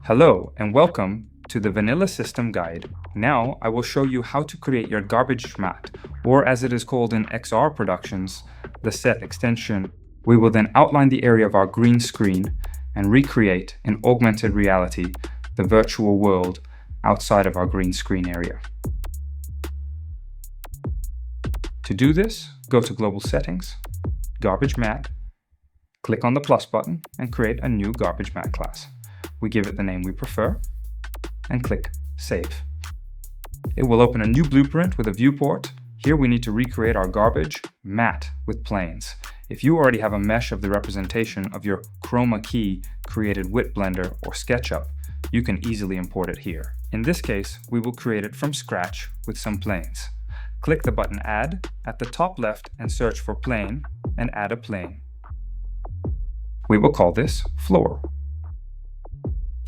Hello and welcome to the Vanilla System Guide. Now I will show you how to create your garbage mat, or as it is called in XR productions, the set extension. We will then outline the area of our green screen and recreate in augmented reality the virtual world outside of our green screen area. To do this, go to Global Settings, Garbage Mat, click on the plus button and create a new garbage mat class. We give it the name we prefer and click Save. It will open a new blueprint with a viewport. Here we need to recreate our garbage mat with planes. If you already have a mesh of the representation of your Chroma key created with Blender or SketchUp, you can easily import it here. In this case, we will create it from scratch with some planes. Click the button Add at the top left and search for plane and add a plane. We will call this Floor.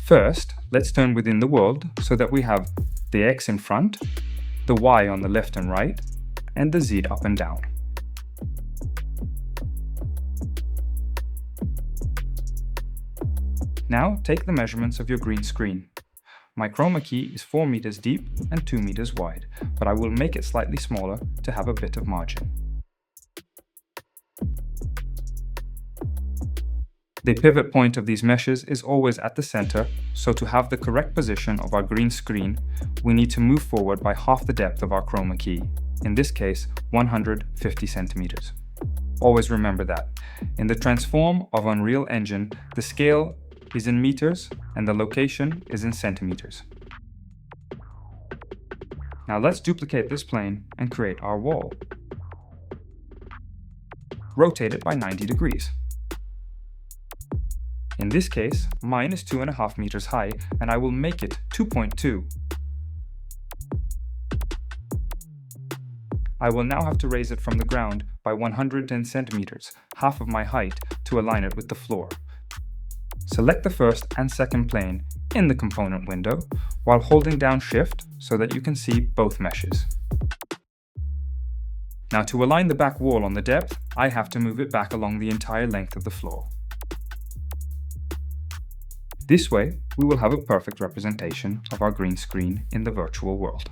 First, let's turn within the world so that we have the X in front, the Y on the left and right, and the Z up and down. Now take the measurements of your green screen. My Chroma key is 4 meters deep and 2 meters wide, but I will make it slightly smaller to have a bit of margin. The pivot point of these meshes is always at the center, so to have the correct position of our green screen, we need to move forward by half the depth of our Chroma key, in this case 150 centimeters. Always remember that. In the transform of Unreal Engine, the scale is in meters and the location is in centimeters. Now let's duplicate this plane and create our wall. Rotate it by 90 degrees. In this case, mine is 2.5 meters high, and I will make it 2.2. I will now have to raise it from the ground by 110 centimeters, half of my height, to align it with the floor. Select the first and second plane in the component window, while holding down Shift so that you can see both meshes. Now to align the back wall on the depth, I have to move it back along the entire length of the floor. This way, we will have a perfect representation of our green screen in the virtual world.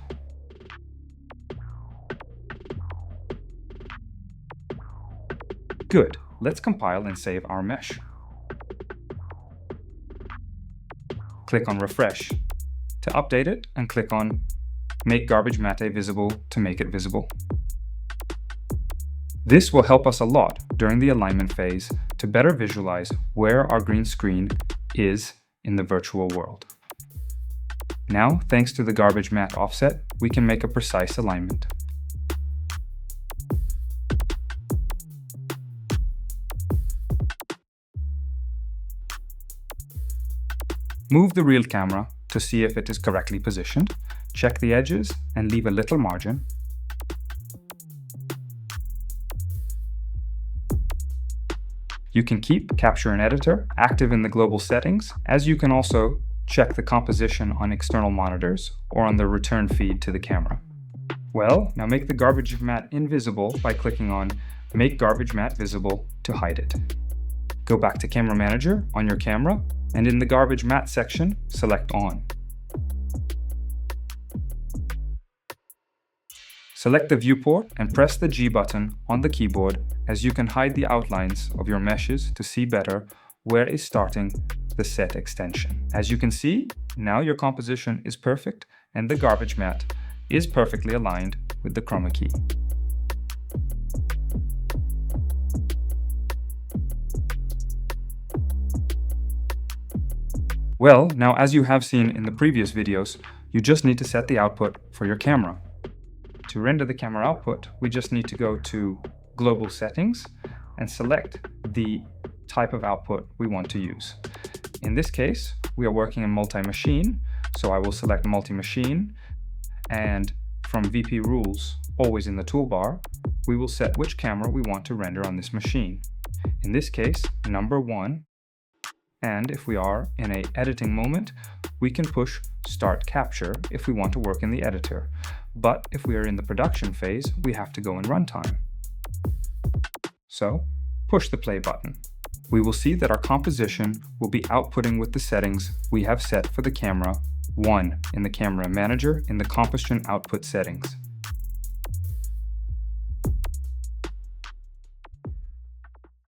Good, let's compile and save our mesh. Click on Refresh to update it and click on Make Garbage Mat Visible to make it visible. This will help us a lot during the alignment phase to better visualize where our green screen is in the virtual world. Now, thanks to the garbage mat offset, we can make a precise alignment. Move the real camera to see if it is correctly positioned, check the edges and leave a little margin. You can keep Capture and Editor active in the global settings, as you can also check the composition on external monitors or on the return feed to the camera. Well, now make the garbage mat invisible by clicking on Make Garbage Mat Visible to hide it. Go back to Camera Manager on your camera, and in the Garbage Mat section, select On. Select the viewport and press the G button on the keyboard, as you can hide the outlines of your meshes to see better where is starting the set extension. As you can see, now your composition is perfect and the garbage mat is perfectly aligned with the Chroma key. Well, now as you have seen in the previous videos, you just need to set the output for your camera. To render the camera output, we just need to go to Global Settings and select the type of output we want to use. In this case, we are working in multi-machine, so I will select multi-machine, and from VP Rules, always in the toolbar, we will set which camera we want to render on this machine. In this case, number 1, and if we are in an editing moment, we can push Start Capture if we want to work in the editor. But if we are in the production phase, we have to go in runtime. So, push the play button. we will see that our composition will be outputting with the settings we have set for the camera 1 in the Camera Manager in the Composition Output settings.